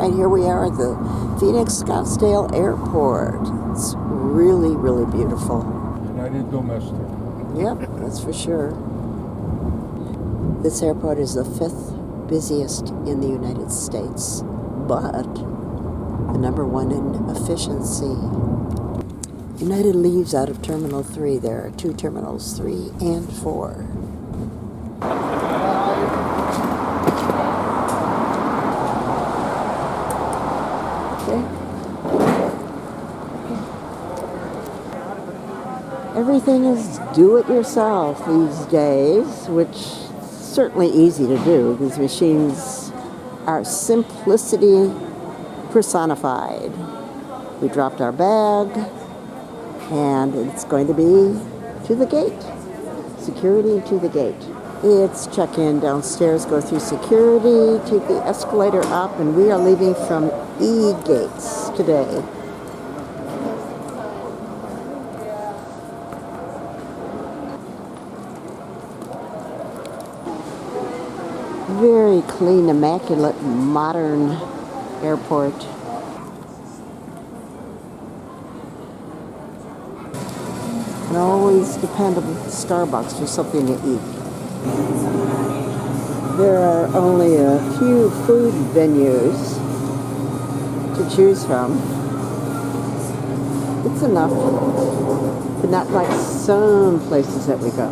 And here we are at the Phoenix Scottsdale Airport. It's really, really beautiful. United Domestic. Yep, that's for sure. This airport is the 5th busiest in the United States, but the #1 in efficiency. United leaves out of Terminal 3. There are 2 terminals, 3 and 4. Everything is do-it-yourself these days, which is certainly easy to do. These machines are simplicity personified. We dropped our bag, and it's going to be to the gate. Security to the gate. It's check-in downstairs, go through security, take the escalator up, and we are leaving from E gates today. Very clean, immaculate, modern airport. And always depend on Starbucks for something to eat. There are only a few food venues to choose from. It's enough, but not like some places that we go.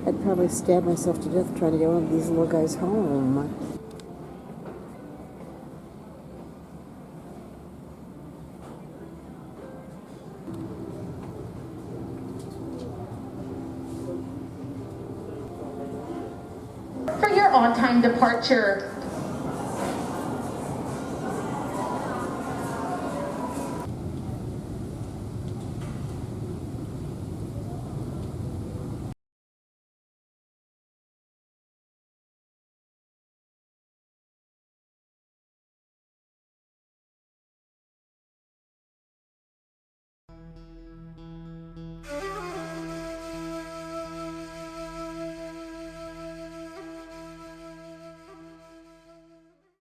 I'd probably stab myself to death trying to get one of these little guys home. For your on-time departure,